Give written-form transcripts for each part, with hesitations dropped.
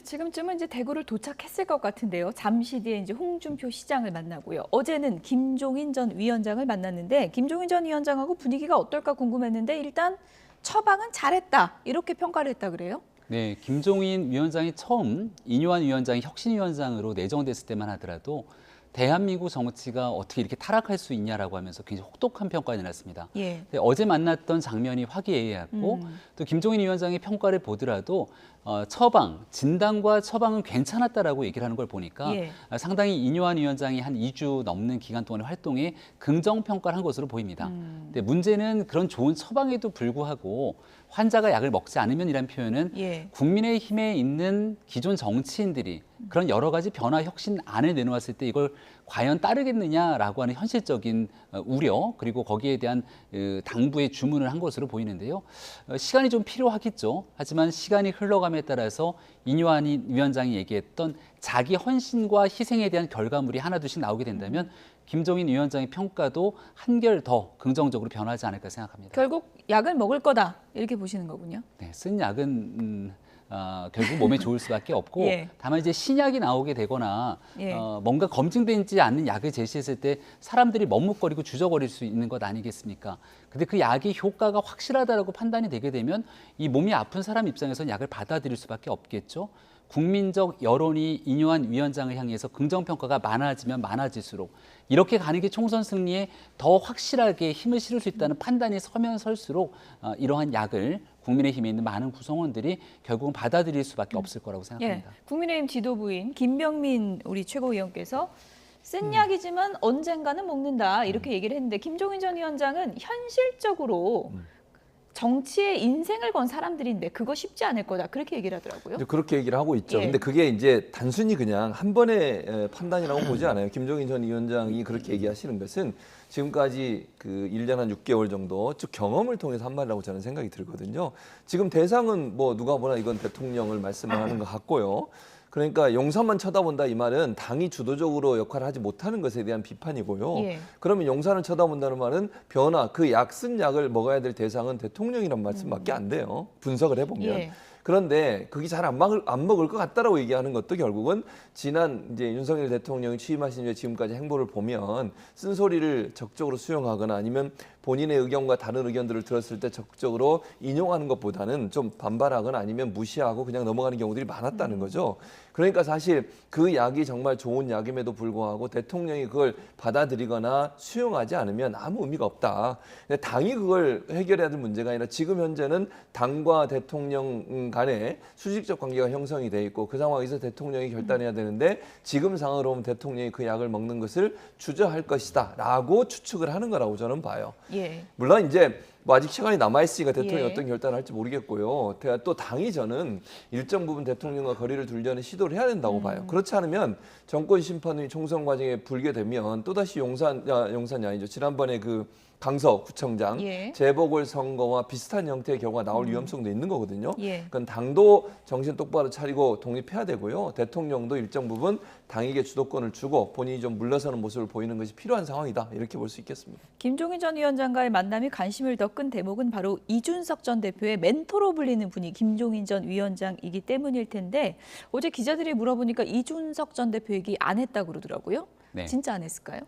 지금쯤은 이제 대구를 도착했을 것 같은데요. 잠시 뒤에 이제 홍준표 시장을 만나고요. 어제는 김종인 전 위원장을 만났는데 김종인 전 위원장하고 분위기가 어떨까 궁금했는데 일단 처방은 잘했다 이렇게 평가를 했다 그래요? 네, 김종인 위원장이 처음 인요한 위원장이 혁신위원장으로 내정됐을 때만 하더라도 대한민국 정치가 어떻게 이렇게 타락할 수 있냐라고 하면서 굉장히 혹독한 평가를 내놨습니다. 예. 근데 어제 만났던 장면이 화기애애했고 또 김종인 위원장의 평가를 보더라도 처방, 진단과 처방은 괜찮았다라고 얘기를 하는 걸 보니까 예. 상당히 인요한 위원장이 한 2주 넘는 기간 동안의 활동에 긍정 평가를 한 것으로 보입니다. 근데 문제는 그런 좋은 처방에도 불구하고 환자가 약을 먹지 않으면이라는 표현은 예. 국민의힘에 있는 기존 정치인들이 그런 여러 가지 변화 혁신안을 내놓았을 때 이걸 과연 따르겠느냐라고 하는 현실적인 우려 그리고 거기에 대한 당부의 주문을 한 것으로 보이는데요. 시간이 좀 필요하겠죠. 하지만 시간이 흘러감에 따라서 인요한 위원장이 얘기했던 자기 헌신과 희생에 대한 결과물이 하나둘씩 나오게 된다면 김종인 위원장의 평가도 한결 더 긍정적으로 변하지 않을까 생각합니다. 결국 약을 먹을 거다 이렇게 보시는 거군요. 네, 쓴 약은 결국 몸에 좋을 수밖에 없고 예. 다만 이제 신약이 나오게 되거나 예. 뭔가 검증되지 않는 약을 제시했을 때 사람들이 머뭇거리고 주저거릴 수 있는 것 아니겠습니까? 근데 그 약의 효과가 확실하다라고 판단이 되게 되면 이 몸이 아픈 사람 입장에서는 약을 받아들일 수밖에 없겠죠. 국민적 여론이 인요한 위원장을 향해서 긍정평가가 많아지면 많아질수록 이렇게 가는 게 총선 승리에 더 확실하게 힘을 실을 수 있다는 판단이 서면 설수록 이러한 약을 국민의힘에 있는 많은 구성원들이 결국은 받아들일 수밖에 없을 거라고 생각합니다. 예. 국민의힘 지도부인 김병민 우리 최고위원께서 쓴 약이지만 언젠가는 먹는다 이렇게 얘기를 했는데 김종인 전 위원장은 현실적으로 정치에 인생을 건 사람들인데 그거 쉽지 않을 거다 그렇게 얘기를 하더라고요. 이제 그렇게 얘기를 하고 있죠. 예. 근데 그게 이제 단순히 그냥 한 번의 판단이라고 보지 않아요. 김종인 전 위원장이 그렇게 얘기하시는 것은 지금까지 그 1년 한 6개월 정도 쭉 경험을 통해서 한 말이라고 저는 생각이 들거든요. 지금 대상은 뭐 누가 보나 이건 대통령을 말씀하는 것 같고요. 그러니까 용산만 쳐다본다 이 말은 당이 주도적으로 역할을 하지 못하는 것에 대한 비판이고요. 예. 그러면 용산을 쳐다본다는 말은 변화, 그 약 쓴 약을 먹어야 될 대상은 대통령이란 말씀밖에 안 돼요. 분석을 해보면. 예. 그런데 그게 잘 안 먹을 것 같다라고 얘기하는 것도 결국은 지난 이제 윤석열 대통령이 취임하신 이후에 지금까지 행보를 보면 쓴소리를 적극적으로 수용하거나 아니면 본인의 의견과 다른 의견들을 들었을 때 적극적으로 인용하는 것보다는 좀 반발하거나 아니면 무시하고 그냥 넘어가는 경우들이 많았다는 거죠. 그러니까 사실 그 약이 정말 좋은 약임에도 불구하고 대통령이 그걸 받아들이거나 수용하지 않으면 아무 의미가 없다. 근데 당이 그걸 해결해야 될 문제가 아니라 지금 현재는 당과 대통령 간에 수직적 관계가 형성이 돼 있고 그 상황에서 대통령이 결단해야 되는데 지금 상황으로 보면 대통령이 그 약을 먹는 것을 주저할 것이다라고 추측을 하는 거라고 저는 봐요. 예. 물론 이제 뭐 아직 시간이 남아 있으니까 대통령이 예. 어떤 결단을 할지 모르겠고요. 또 당이 저는 일정 부분 대통령과 거리를 두려는 시도를 해야 된다고 봐요. 그렇지 않으면 정권 심판이 총선 과정에 불게 되면 또다시 용산이 아니죠. 지난번에 그 강서구청장 예. 재보궐선거와 비슷한 형태의 경우가 나올 위험성도 있는 거거든요. 예. 그건 당도 정신 똑바로 차리고 독립해야 되고요. 대통령도 일정 부분 당에게 주도권을 주고 본인이 좀 물러서는 모습을 보이는 것이 필요한 상황이다. 이렇게 볼 수 있겠습니다. 김종인 전 위원장과의 만남이 관심을 더 끈 대목은 바로 이준석 전 대표의 멘토로 불리는 분이 김종인 전 위원장이기 때문일 텐데 어제 기자들이 물어보니까 이준석 전 대표 얘기 안 했다고 그러더라고요. 네. 진짜 안 했을까요?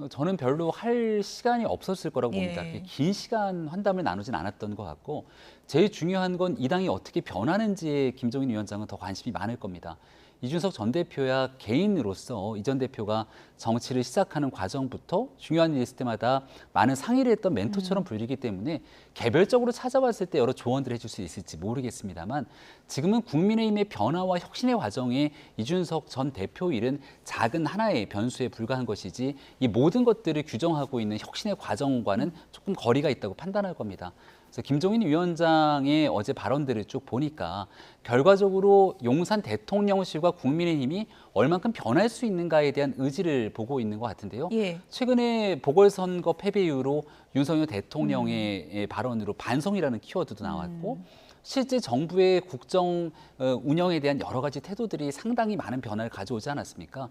저는 별로 할 시간이 없었을 거라고 봅니다. 예. 긴 시간 환담을 나누진 않았던 것 같고 제일 중요한 건 이 당이 어떻게 변하는지에 김종인 위원장은 더 관심이 많을 겁니다. 이준석 전 대표야 개인으로서 이 전 대표가 정치를 시작하는 과정부터 중요한 일 있을 때마다 많은 상의를 했던 멘토처럼 불리기 때문에 개별적으로 찾아왔을 때 여러 조언들을 해줄 수 있을지 모르겠습니다만 지금은 국민의힘의 변화와 혁신의 과정에 이준석 전 대표 일은 작은 하나의 변수에 불과한 것이지 이 모든 것들을 규정하고 있는 혁신의 과정과는 조금 거리가 있다고 판단할 겁니다. 그래서 김종인 위원장의 어제 발언들을 쭉 보니까 결과적으로 용산 대통령실과 국민의힘이 얼만큼 변할 수 있는가에 대한 의지를 보고 있는 것 같은데요. 예. 최근에 보궐선거 패배 이후로 윤석열 대통령의 발언으로 반성이라는 키워드도 나왔고 실제 정부의 국정 운영에 대한 여러 가지 태도들이 상당히 많은 변화를 가져오지 않았습니까?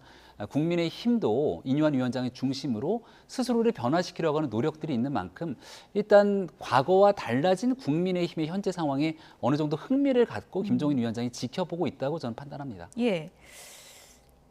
국민의 힘도 이뉴한 위원장의 중심으로 스스로를 변화시키려고 하는 노력들이 있는 만큼 일단 과거와 달라진 국민의 힘의 현재 상황에 어느 정도 흥미를 갖고 김종인 위원장이 지켜보고 있다고 저는 판단합니다. 예.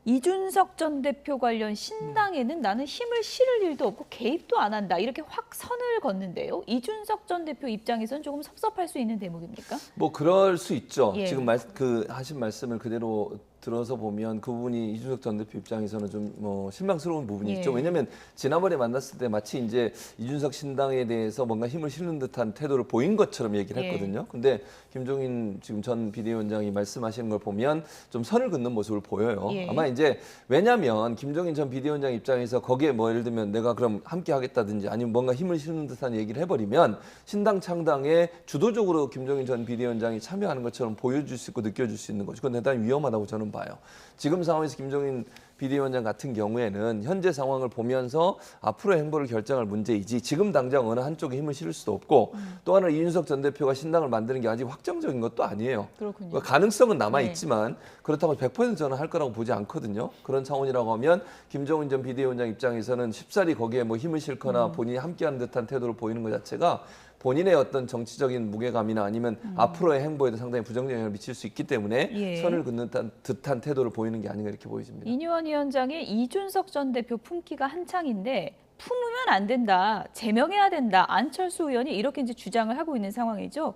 이준석 전 대표 관련 신당에는 나는 힘을 실을 일도 없고 개입도 안 한다. 이렇게 확 선을 걷는데요. 이준석 전 대표 입장에서는 조금 섭섭할 수 있는 대목입니까? 뭐 그럴 수 있죠. 예. 지금 하신 말씀을 그대로 들어서 보면 그 부분이 이준석 전 대표 입장에서는 좀 실망스러운 부분이 예. 있죠. 왜냐하면 지난번에 만났을 때 마치 이제 이준석 신당에 대해서 뭔가 힘을 실는 듯한 태도를 보인 것처럼 얘기를 예. 했거든요. 근데 김종인 지금 전 비대위원장이 말씀하시는 걸 보면 좀 선을 긋는 모습을 보여요. 예. 아마 이제 왜냐하면 김종인 전 비대위원장 입장에서 거기에 뭐 예를 들면 내가 그럼 함께 하겠다든지 아니면 뭔가 힘을 실는 듯한 얘기를 해버리면 신당 창당에 주도적으로 김종인 전 비대위원장이 참여하는 것처럼 보여줄 수 있고 느껴질 수 있는 거죠. 그건 대단히 위험하다고 저는 봐요. 지금 상황에서 김종인 비대위원장 같은 경우에는 현재 상황을 보면서 앞으로의 행보를 결정할 문제이지 지금 당장 어느 한쪽에 힘을 실을 수도 없고 또 하나 이준석 전 대표가 신당을 만드는 게 아직 확정적인 것도 아니에요. 그렇군요. 그러니까 가능성은 남아있지만 네. 그렇다고 100% 저는 할 거라고 보지 않거든요. 그런 차원이라고 하면 김종인 전 비대위원장 입장에서는 쉽사리 거기에 뭐 힘을 실거나 본인이 함께하는 듯한 태도를 보이는 것 자체가 본인의 어떤 정치적인 무게감이나 아니면 앞으로의 행보에도 상당히 부정적 영향을 미칠 수 있기 때문에 예. 선을 긋는 듯한 태도를 보이는 게 아닌가 이렇게 보여집니다. 이뉴한 위원장의 이준석 전 대표 품기가 한창인데 품으면 안 된다, 제명해야 된다, 안철수 의원이 이렇게 이제 주장을 하고 있는 상황이죠.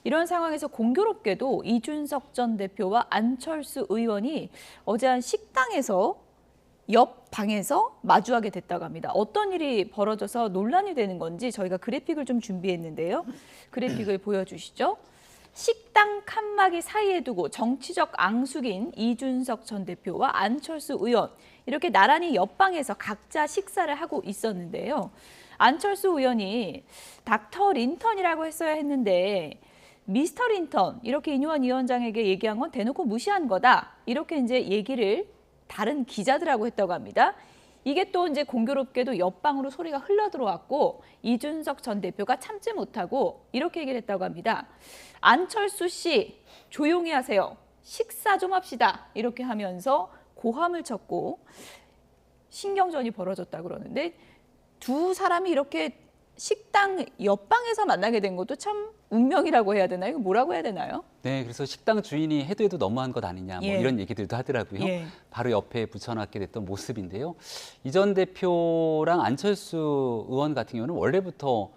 이런 상황에서 공교롭게도 이준석 전 대표와 안철수 의원이 어제 한 식당에서 옆 방에서 마주하게 됐다고 합니다. 어떤 일이 벌어져서 논란이 되는 건지 저희가 그래픽을 좀 준비했는데요. 그래픽을 보여주시죠. 식당 칸막이 사이에 두고 정치적 앙숙인 이준석 전 대표와 안철수 의원 이렇게 나란히 옆방에서 각자 식사를 하고 있었는데요. 안철수 의원이 닥터 린턴이라고 했어야 했는데 미스터 린턴 이렇게 이뉴한 위원장에게 얘기한 건 대놓고 무시한 거다. 이렇게 이제 얘기를 다른 기자들하고 했다고 합니다. 이게 또 이제 공교롭게도 옆방으로 소리가 흘러 들어왔고 이준석 전 대표가 참지 못하고 이렇게 얘기를 했다고 합니다. 안철수 씨 조용히 하세요. 식사 좀 합시다. 이렇게 하면서 고함을 쳤고 신경전이 벌어졌다 그러는데 두 사람이 이렇게 식당 옆방에서 만나게 된 것도 참 운명이라고 해야 되나요? 이거 뭐라고 해야 되나요? 네, 그래서 식당 주인이 해도 너무한 것 아니냐 뭐 예. 이런 얘기들도 하더라고요. 예. 바로 옆에 붙여놨게 됐던 모습인데요. 이 전 대표랑 안철수 의원 같은 경우는 원래부터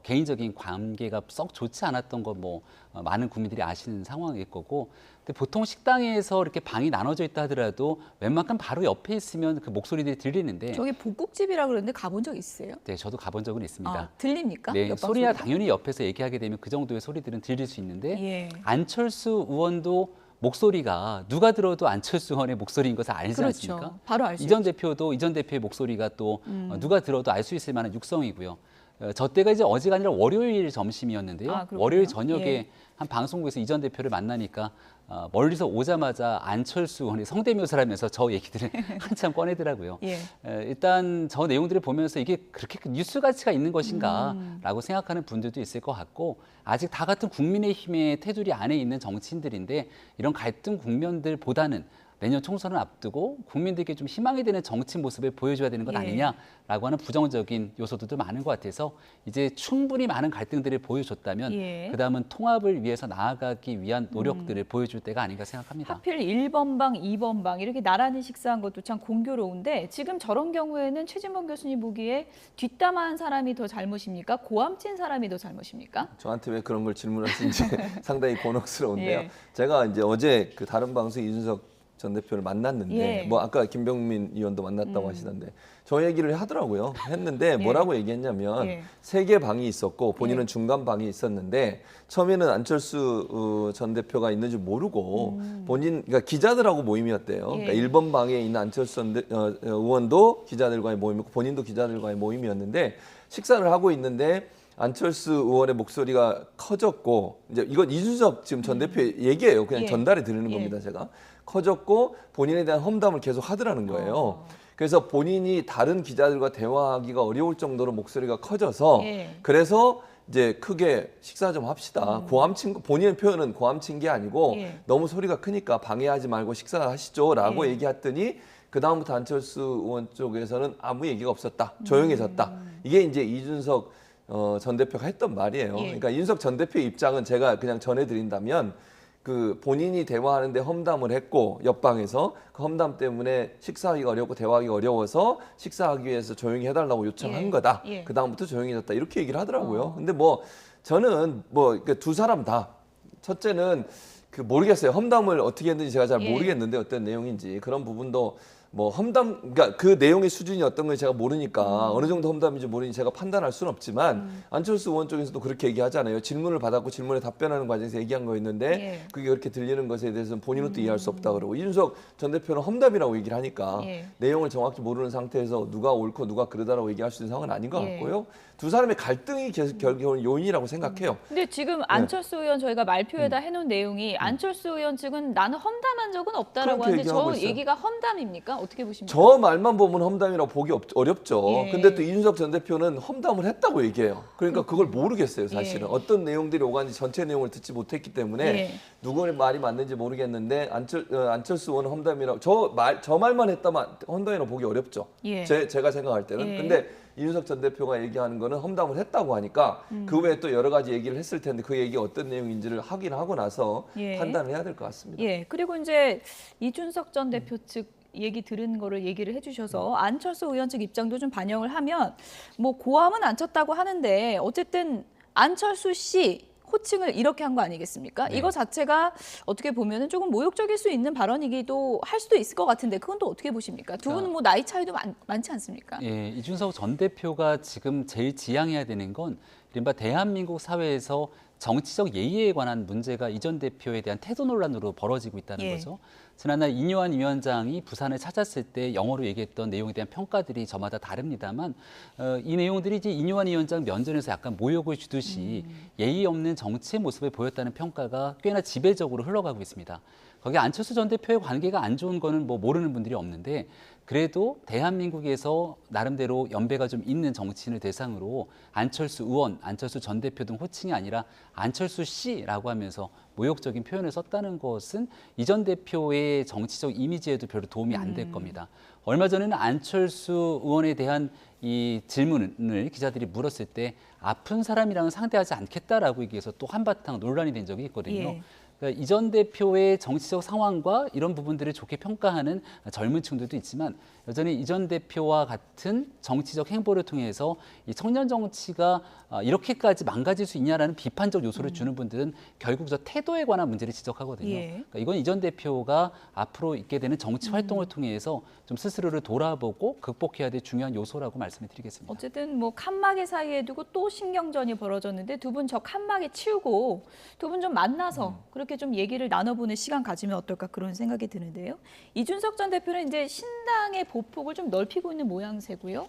개인적인 관계가 썩 좋지 않았던 거 뭐 많은 국민들이 아시는 상황일 거고, 근데 보통 식당에서 이렇게 방이 나눠져 있다 하더라도 웬만큼 바로 옆에 있으면 그 목소리들이 들리는데, 저기 북국집이라 그러는데 가본 적 있어요? 네, 저도 가본 적은 있습니다. 아, 들립니까? 네, 옆방 소리야 소리가? 당연히 옆에서 얘기하게 되면 그 정도의 소리들은 들릴 수 있는데 예. 안철수 의원도 목소리가 누가 들어도 안철수 의원의 목소리인 것을 알지 그렇죠. 않습니까? 바로 알 수 이전 있죠. 대표도 이전 대표의 목소리가 또 누가 들어도 알 수 있을 만한 육성이고요. 저 때가 이제 어제가 아니라 월요일 점심이었는데요. 아, 그렇군요. 월요일 저녁에 예. 한 방송국에서 이전 대표를 만나니까 멀리서 오자마자 안철수 의원이 성대묘사를 하면서 저 얘기들을 한참 꺼내더라고요. 예. 일단 저 내용들을 보면서 이게 그렇게 뉴스 가치가 있는 것인가라고 생각하는 분들도 있을 것 같고, 아직 다 같은 국민의힘의 테두리 안에 있는 정치인들인데 이런 갈등 국면들보다는 내년 총선을 앞두고 국민들께 좀 희망이 되는 정치 모습을 보여줘야 되는 것 예. 아니냐라고 하는 부정적인 요소들도 많은 것 같아서 이제 충분히 많은 갈등들을 보여줬다면 예. 그다음은 통합을 위해서 나아가기 위한 노력들을 보여줄 때가 아닌가 생각합니다. 하필 1번 방, 2번 방 이렇게 나란히 식사한 것도 참 공교로운데 지금 저런 경우에는 최진범 교수님 보기에 뒷담화한 사람이 더 잘못입니까? 고함친 사람이 더 잘못입니까? 저한테 왜 그런 걸 질문하시는지 상당히 곤혹스러운데요. 예. 제가 이제 어제 그 다른 방송 이준석 전 대표를 만났는데 예. 뭐 아까 김병민 의원도 만났다고 하시던데 저 얘기를 하더라고요. 했는데 뭐라고 얘기했냐면 예. 3개 방이 있었고 본인은 예. 중간 방이 있었는데 처음에는 안철수 전 대표가 있는 줄 모르고 그러니까 기자들하고 모임이었대요. 그러니까 예. 1번 방에 있는 안철수 의원도 기자들과의 모임이고 본인도 기자들과의 모임이었는데 식사를 하고 있는데 안철수 의원의 목소리가 커졌고, 이제 이건 이준석 지금 전 대표의 얘기예요. 그냥 예. 전달해 드리는 예. 겁니다. 제가 커졌고 본인에 대한 험담을 계속 하더라는 거예요. 그래서 본인이 다른 기자들과 대화하기가 어려울 정도로 목소리가 커져서 예. 그래서 이제 크게 식사 좀 합시다. 고함친 거, 본인의 표현은 고함친 게 아니고 예. 너무 소리가 크니까 방해하지 말고 식사하시죠라고 예. 얘기했더니 그 다음부터 안철수 의원 쪽에서는 아무 얘기가 없었다. 조용해졌다. 이게 이제 이준석 전 대표가 했던 말이에요. 예. 그러니까 이준석 전 대표의 입장은 제가 그냥 전해드린다면 그 본인이 대화하는데 험담을 했고 옆방에서 그 험담 때문에 식사하기가 어렵고 대화하기가 어려워서 식사하기 위해서 조용히 해달라고 요청한 예. 거다. 예. 그 다음부터 조용해졌다. 이렇게 얘기를 하더라고요. 근데 뭐 저는 뭐 두 사람 다 첫째는 그 모르겠어요. 험담을 어떻게 했는지 제가 잘 예. 모르겠는데 어떤 내용인지 그런 부분도 뭐 험담, 그러니까 그 내용의 수준이 어떤 건지 제가 모르니까 어느 정도 험담인지 모르니 제가 판단할 수는 없지만 안철수 의원 쪽에서도 그렇게 얘기하잖아요. 질문을 받았고 질문에 답변하는 과정에서 얘기한 거였는데 예. 그게 그렇게 들리는 것에 대해서는 본인은 또 이해할 수 없다 그러고 이준석 전 대표는 험담이라고 얘기를 하니까 예. 내용을 정확히 모르는 상태에서 누가 옳고 누가 그러다라고 얘기할 수 있는 상황은 아닌 것 예. 같고요. 두 사람의 갈등이 계속 결국은 요인이라고 생각해요. 근데 지금 안철수 의원 저희가 말표에다 해놓은 내용이 안철수 의원 측은 나는 험담한 적은 없다라고 그렇게 하는데 저 얘기하고 있어요. 얘기가 험담입니까? 어떻게 보십니까? 저 말만 보면 험담이라고 보기 어렵죠. 예. 근데 또 이준석 전 대표는 험담을 했다고 얘기해요. 그러니까 그걸 모르겠어요, 사실은. 예. 어떤 내용들이 오가는지 전체 내용을 듣지 못했기 때문에 예. 누구의 말이 맞는지 모르겠는데 안철수 의원은 험담이라고 저 말만 했다면 험담이라고 보기 어렵죠. 예. 제가 생각할 때는. 예. 근데 이준석 전 대표가 얘기하는 거는 험담을 했다고 하니까 그 외에 또 여러 가지 얘기를 했을 텐데 그 얘기 어떤 내용인지를 확인하고 나서 예. 판단을 해야 될 것 같습니다. 예. 그리고 이제 이준석 전 대표 측 얘기 들은 거를 얘기를 해주셔서 안철수 의원 측 입장도 좀 반영을 하면 뭐 고함은 안 쳤다고 하는데 어쨌든 안철수 씨 호칭을 이렇게 한 거 아니겠습니까? 네. 이거 자체가 어떻게 보면은 조금 모욕적일 수 있는 발언이기도 할 수도 있을 것 같은데 그건 또 어떻게 보십니까? 두 분은 뭐 나이 차이도 많지 않습니까? 예, 이준석 전 대표가 지금 제일 지향해야 되는 건 이른바 대한민국 사회에서 정치적 예의에 관한 문제가 이 전 대표에 대한 태도 논란으로 벌어지고 있다는 예. 거죠. 지난날 이뇨한 위원장이 부산을 찾았을 때 영어로 얘기했던 내용에 대한 평가들이 저마다 다릅니다만 이 내용들이 이제 이뇨한 위원장 면전에서 약간 모욕을 주듯이 예의 없는 정치의 모습을 보였다는 평가가 꽤나 지배적으로 흘러가고 있습니다. 거기 안철수 전 대표의 관계가 안 좋은 거는 뭐 모르는 분들이 없는데 그래도 대한민국에서 나름대로 연배가 좀 있는 정치인을 대상으로 안철수 의원, 안철수 전 대표 등 호칭이 아니라 안철수 씨라고 하면서 모욕적인 표현을 썼다는 것은 이 전 대표의 정치적 이미지에도 별로 도움이 안 될 겁니다. 얼마 전에는 안철수 의원에 대한 이 질문을 기자들이 물었을 때 아픈 사람이랑은 상대하지 않겠다라고 얘기해서 또 한바탕 논란이 된 적이 있거든요. 예. 그러니까 이 전 대표의 정치적 상황과 이런 부분들을 좋게 평가하는 젊은 층들도 있지만 여전히 이 전 대표와 같은 정치적 행보를 통해서 이 청년 정치가 이렇게까지 망가질 수 있냐라는 비판적 요소를 주는 분들은 결국 저 태도에 관한 문제를 지적하거든요. 예. 그러니까 이건 이 전 대표가 앞으로 있게 되는 정치 활동을 통해서 좀 스스로를 돌아보고 극복해야 될 중요한 요소라고 말씀을 드리겠습니다. 어쨌든 뭐 칸막이 사이에 두고 또 신경전이 벌어졌는데 두 분 저 칸막이 치우고 두 분 좀 만나서 그렇게 좀 얘기를 나눠보는 시간 가지면 어떨까 그런 생각이 드는데요. 이준석 전 대표는 이제 신당의 보폭을 좀 넓히고 있는 모양새고요.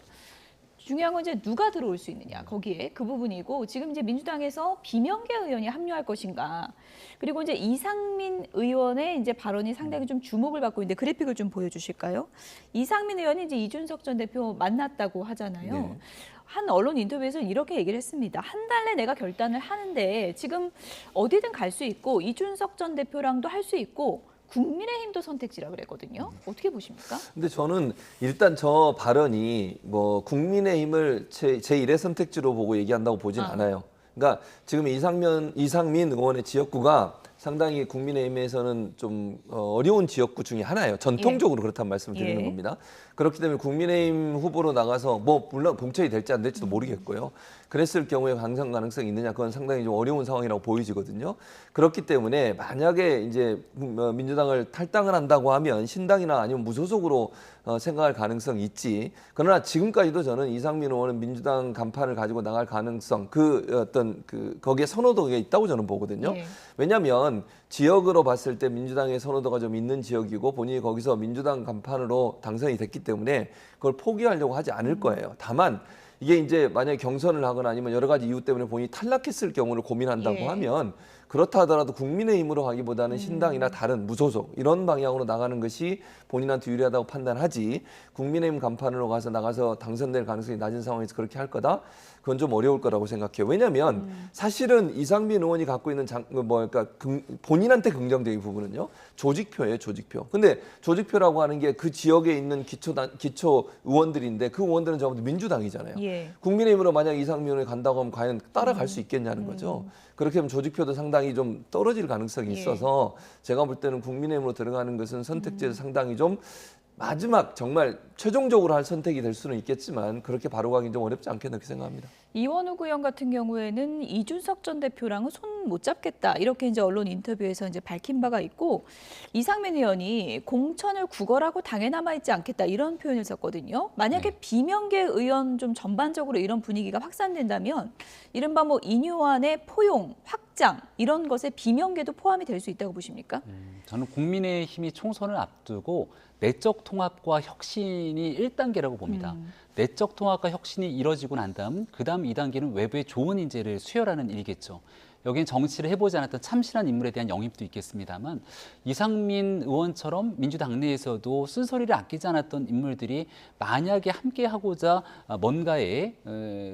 중요한 건 이제 누가 들어올 수 있느냐 거기에 그 부분이고 지금 이제 민주당에서 비명계 의원이 합류할 것인가 그리고 이제 이상민 의원의 이제 발언이 상당히 좀 주목을 받고 있는데 그래픽을 좀 보여주실까요? 이상민 의원이 이제 이준석 전 대표 만났다고 하잖아요. 네. 한 언론 인터뷰에서 이렇게 얘기를 했습니다. 한 달 내 내가 결단을 하는데 지금 어디든 갈 수 있고 이준석 전 대표랑도 할 수 있고 국민의힘도 선택지라 그랬거든요. 어떻게 보십니까? 근데 저는 일단 저 발언이 뭐 국민의힘을 제1의 선택지로 보고 얘기한다고 보진 않아요. 그러니까 지금 이상민 의원의 지역구가 상당히 국민의힘에서는 좀 어려운 지역구 중에 하나예요. 전통적으로 그렇다는 말씀을 드리는 예. 겁니다. 그렇기 때문에 국민의힘 후보로 나가서 뭐 물론 공천이 될지 안 될지도 모르겠고요. 그랬을 경우에 당선 가능성이 있느냐 그건 상당히 좀 어려운 상황이라고 보여지거든요. 그렇기 때문에 만약에 이제 민주당을 탈당을 한다고 하면 신당이나 아니면 무소속으로 생각할 가능성이 있지. 그러나 지금까지도 저는 이상민 의원은 민주당 간판을 가지고 나갈 가능성 거기에 선호도가 있다고 저는 보거든요. 예. 왜냐하면 지역으로 봤을 때 민주당의 선호도가 좀 있는 지역이고 본인이 거기서 민주당 간판으로 당선이 됐기 때문에 그걸 포기하려고 하지 않을 거예요. 다만 이게 이제 만약에 경선을 하거나 아니면 여러 가지 이유 때문에 본인이 탈락했을 경우를 고민한다고 예. 하면 그렇다 하더라도 국민의힘으로 가기보다는 신당이나 다른 무소속 이런 방향으로 나가는 것이 본인한테 유리하다고 판단하지 국민의힘 간판으로 나가서 당선될 가능성이 낮은 상황에서 그렇게 할 거다? 그건 좀 어려울 거라고 생각해요. 왜냐하면 사실은 이상민 의원이 갖고 있는 본인한테 긍정적인 부분은요. 조직표예요, 조직표. 근데 조직표라고 하는 게 그 지역에 있는 기초 의원들인데 그 의원들은 전부 민주당이잖아요. 예. 국민의힘으로 만약 이상민 의원이 간다고 하면 과연 따라갈 수 있겠냐는 거죠. 그렇게 하면 조직표도 상당히 좀 떨어질 가능성이 있어서 제가 볼 때는 국민의힘으로 들어가는 것은 선택지에서 상당히 좀 마지막 정말 최종적으로 할 선택이 될 수는 있겠지만 그렇게 바로 가긴 좀 어렵지 않겠나 그렇게 생각합니다. 이원욱 의원 같은 경우에는 이준석 전 대표랑은 손 못 잡겠다 이렇게 이제 언론 인터뷰에서 이제 밝힌 바가 있고 이상민 의원이 공천을 구걸하고 당에 남아 있지 않겠다 이런 표현을 썼거든요. 만약에 비명계 의원 좀 전반적으로 이런 분위기가 확산된다면 이른바 뭐 인유안의 포용, 확장 이런 것에 비명계도 포함이 될 수 있다고 보십니까? 저는 국민의힘이 총선을 앞두고 내적 통합과 혁신이 1단계라고 봅니다. 내적 통합과 혁신이 이뤄지고 난 다음 그다음 2단계는 외부의 좋은 인재를 수혈하는 일이겠죠. 여기엔 정치를 해보지 않았던 참신한 인물에 대한 영입도 있겠습니다만 이상민 의원처럼 민주당 내에서도 쓴소리를 아끼지 않았던 인물들이 만약에 함께하고자 뭔가에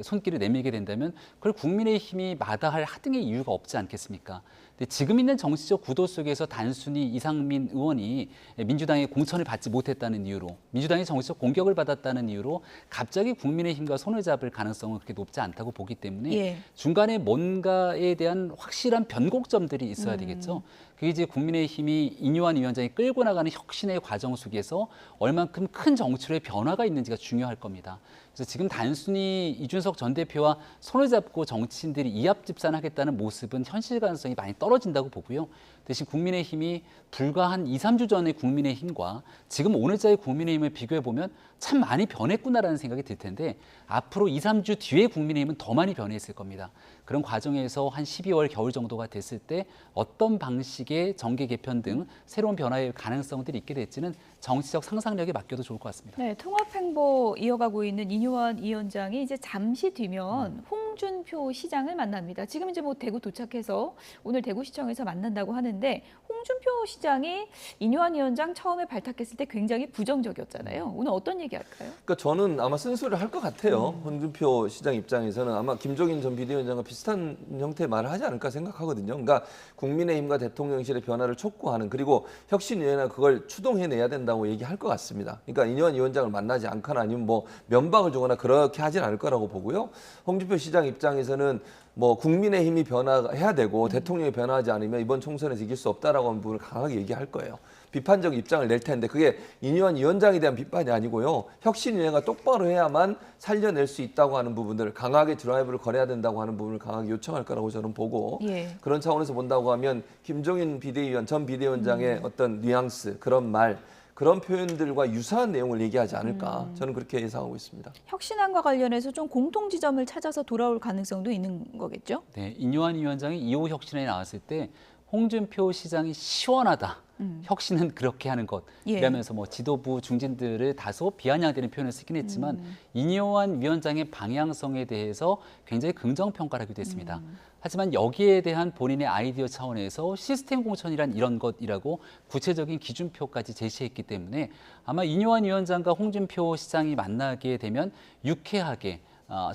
손길을 내밀게 된다면 그걸 국민의힘이 마다할 하등의 이유가 없지 않겠습니까? 근데 지금 있는 정치적 구도 속에서 단순히 이상민 의원이 민주당의 공천을 받지 못했다는 이유로 민주당의 정치적 공격을 받았다는 이유로 갑자기 국민의힘과 손을 잡을 가능성은 그렇게 높지 않다고 보기 때문에 중간에 뭔가에 대한 확실한 변곡점들이 있어야 되겠죠. 그게 이제 국민의힘이 인유한 위원장이 끌고 나가는 혁신의 과정 속에서 얼만큼 큰 정치의 변화가 있는지가 중요할 겁니다. 그래서 지금 단순히 이준석 전 대표와 손을 잡고 정치인들이 이합집산하겠다는 모습은 현실 가능성이 많이 떨어진다고 보고요. 대신 국민의힘이 불과 한 2, 3주 전의 국민의힘과 지금 오늘자의 국민의힘을 비교해보면 참 많이 변했구나라는 생각이 들 텐데 앞으로 2, 3주 뒤에 국민의힘은 더 많이 변했을 겁니다. 그런 과정에서 한 12월 겨울 정도가 됐을 때 어떤 방식의 정계 개편 등 새로운 변화의 가능성들이 있게 될지는 정치적 상상력에 맡겨도 좋을 것 같습니다. 네, 통합 행보 이어가고 있는 인유한 위원장이 이제 잠시 뒤면 홍준표 시장을 만납니다. 지금 이제 뭐 대구 도착해서 오늘 대구시청에서 만난다고 하는데 홍준표 시장이 인유한 위원장 처음에 발탁했을 때 굉장히 부정적이었잖아요. 오늘 어떤 얘기할까요? 그러니까 저는 아마 쓴소리를 할 것 같아요. 홍준표 시장 입장에서는 아마 김종인 전 비대위원장과 비슷한 형태의 말을 하지 않을까 생각하거든요. 그러니까 국민의힘과 대통령실의 변화를 촉구하는 그리고 혁신위원회가 그걸 추동해내야 된다고 얘기할 것 같습니다. 그러니까 인유한 위원장을 만나지 않거나 아니면 뭐 면박을 주거나 그렇게 하진 않을 거라고 보고요. 홍준표 시장 입장에서는 뭐 국민의힘이 변화해야 되고 대통령이 변화하지 않으면 이번 총선에서 이길 수 없다라고 하는 부분을 강하게 얘기할 거예요. 비판적 입장을 낼 텐데 그게 인유한 위원장에 대한 비판이 아니고요. 혁신위원회가 똑바로 해야만 살려낼 수 있다고 하는 부분들을 강하게 드라이브를 걸어야 된다고 하는 부분을 강하게 요청할 거라고 저는 보고 그런 차원에서 본다고 하면 김종인 비대위원, 전 비대위원장의 어떤 뉘앙스, 그런 말 그런 표현들과 유사한 내용을 얘기하지 않을까 저는 그렇게 예상하고 있습니다. 혁신안과 관련해서 좀 공통 지점을 찾아서 돌아올 가능성도 있는 거겠죠? 네, 인유한 위원장이 2호 혁신에 나왔을 때 홍준표 시장이 시원하다. 혁신은 그렇게 하는 것 이라면서 뭐 지도부 중진들을 다소 비아냥대는 표현을 쓰긴 했지만 인유한 위원장의 방향성에 대해서 굉장히 긍정평가를 하기도 했습니다. 하지만 여기에 대한 본인의 아이디어 차원에서 시스템 공천이란 이런 것이라고 구체적인 기준표까지 제시했기 때문에 아마 인유한 위원장과 홍준표 시장이 만나게 되면 유쾌하게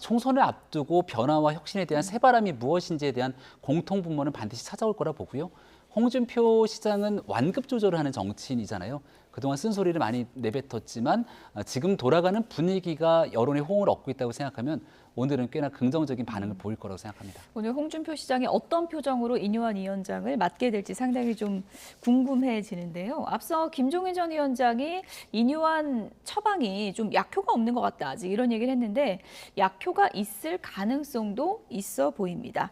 총선을 앞두고 변화와 혁신에 대한 새바람이 무엇인지에 대한 공통분모는 반드시 찾아올 거라 보고요. 홍준표 시장은 완급 조절을 하는 정치인이잖아요. 그동안 쓴소리를 많이 내뱉었지만 지금 돌아가는 분위기가 여론의 호응을 얻고 있다고 생각하면 오늘은 꽤나 긍정적인 반응을 보일 거라고 생각합니다. 오늘 홍준표 시장이 어떤 표정으로 인유한 위원장을 맡게 될지 상당히 좀 궁금해지는데요. 앞서 김종인 전 위원장이 인유한 처방이 좀 약효가 없는 것 같다. 아직 이런 얘기를 했는데 약효가 있을 가능성도 있어 보입니다.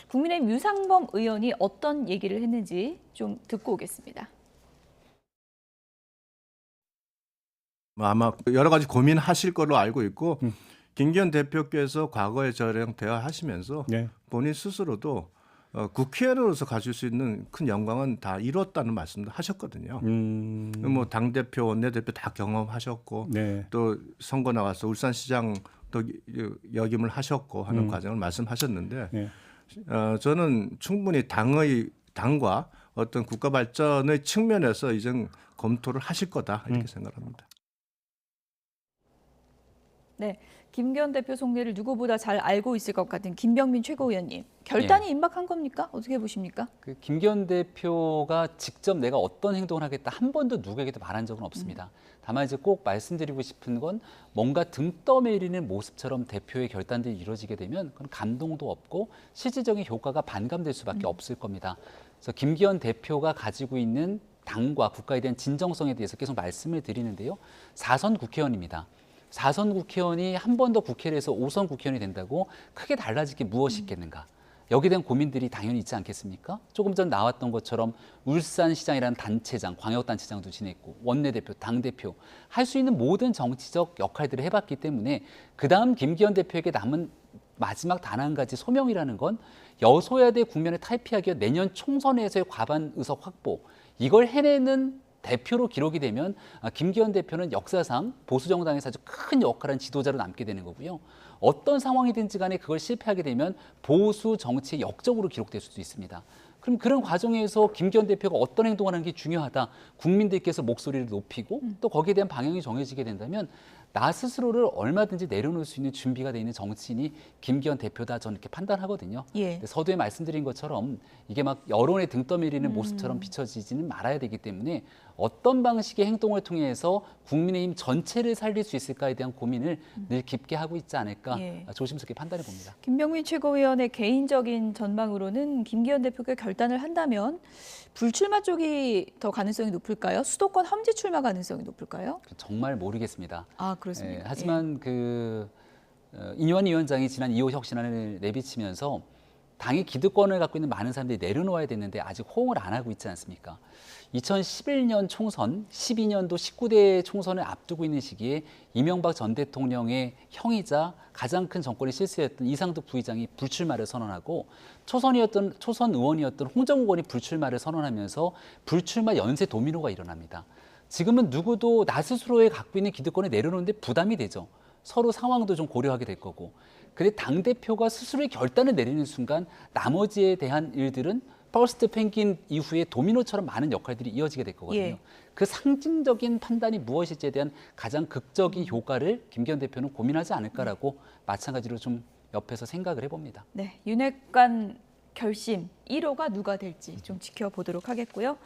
국민의힘 유상범 의원이 어떤 얘기를 했는지 좀 듣고 오겠습니다. 아마 여러 가지 고민하실 걸로 알고 있고 김기현 대표께서 과거에 저랑 대화하시면서 본인 스스로도 국회의원으로서 가질 수 있는 큰 영광은 다 이뤘다는 말씀도 하셨거든요. 뭐 당대표, 원내대표 다 경험하셨고 또 선거 나와서 울산시장 또 역임을 하셨고 하는 과정을 말씀하셨는데 저는 충분히 당과 어떤 국가 발전의 측면에서 이제 검토를 하실 거다 이렇게 생각합니다. 네, 김기현 대표 속내를 누구보다 잘 알고 있을 것 같은 김병민 최고위원님. 결단이 임박한 겁니까? 어떻게 보십니까? 그 김기현 대표가 직접 내가 어떤 행동을 하겠다 한 번도 누구에게도 말한 적은 없습니다. 다만 이제 꼭 말씀드리고 싶은 건 뭔가 등 떠밀리는 모습처럼 대표의 결단들이 이루어지게 되면 그건 감동도 없고 실질적인 효과가 반감될 수밖에 없을 겁니다. 그래서 김기현 대표가 가지고 있는 당과 국가에 대한 진정성에 대해서 계속 말씀을 드리는데요. 4선 국회의원입니다. 4선 국회의원이 한 번 더 국회를 해서 5선 국회의원이 된다고 크게 달라질 게 무엇이 있겠는가. 여기에 대한 고민들이 당연히 있지 않겠습니까? 조금 전 나왔던 것처럼 울산시장이라는 단체장, 광역단체장도 지냈고 원내대표, 당대표 할 수 있는 모든 정치적 역할들을 해봤기 때문에 그다음 김기현 대표에게 남은 마지막 단 한 가지 소명이라는 건 여소야대 국면을 탈피하기 위해 내년 총선에서의 과반 의석 확보 이걸 해내는 대표로 기록이 되면 김기현 대표는 역사상 보수정당에서 아주 큰 역할을 한 지도자로 남게 되는 거고요. 어떤 상황이든지 간에 그걸 실패하게 되면 보수 정치의 역적으로 기록될 수도 있습니다. 그럼 그런 과정에서 김기현 대표가 어떤 행동을 하는 게 중요하다. 국민들께서 목소리를 높이고 또 거기에 대한 방향이 정해지게 된다면 나 스스로를 얼마든지 내려놓을 수 있는 준비가 돼 있는 정치인이 김기현 대표다 저는 이렇게 판단하거든요. 예. 근데 서두에 말씀드린 것처럼 이게 막 여론에 등 떠밀리는 모습처럼 비춰지지는 말아야 되기 때문에 어떤 방식의 행동을 통해서 국민의힘 전체를 살릴 수 있을까에 대한 고민을 늘 깊게 하고 있지 않을까 예. 조심스럽게 판단해 봅니다. 김병민 최고위원의 개인적인 전망으로는 김기현 대표가 결단을 한다면 불출마 쪽이 더 가능성이 높을까요? 수도권 험지 출마 가능성이 높을까요? 정말 모르겠습니다. 아, 그렇습니다. 하지만 인유한 위원장이 지난 2호 혁신안을 내비치면서 당의 기득권을 갖고 있는 많은 사람들이 내려놓아야 되는데 아직 호응을 안 하고 있지 않습니까? 2011년 총선, 12년도 19대 총선을 앞두고 있는 시기에 이명박 전 대통령의 형이자 가장 큰 정권의 실세였던 이상득 부의장이 불출마를 선언하고 초선 의원이었던 홍정욱 의원이 불출마를 선언하면서 불출마 연쇄 도미노가 일어납니다. 지금은 누구도 나 스스로의 갖고 있는 기득권을 내려놓는데 부담이 되죠. 서로 상황도 좀 고려하게 될 거고. 근데 당대표가 스스로의 결단을 내리는 순간 나머지에 대한 일들은 퍼스트 펭귄 이후에 도미노처럼 많은 역할들이 이어지게 될 거거든요. 예. 그 상징적인 판단이 무엇일지에 대한 가장 극적인 효과를 김기현 대표는 고민하지 않을까라고 마찬가지로 좀 옆에서 생각을 해봅니다. 네, 윤핵관 결심 1호가 누가 될지 좀 지켜보도록 하겠고요.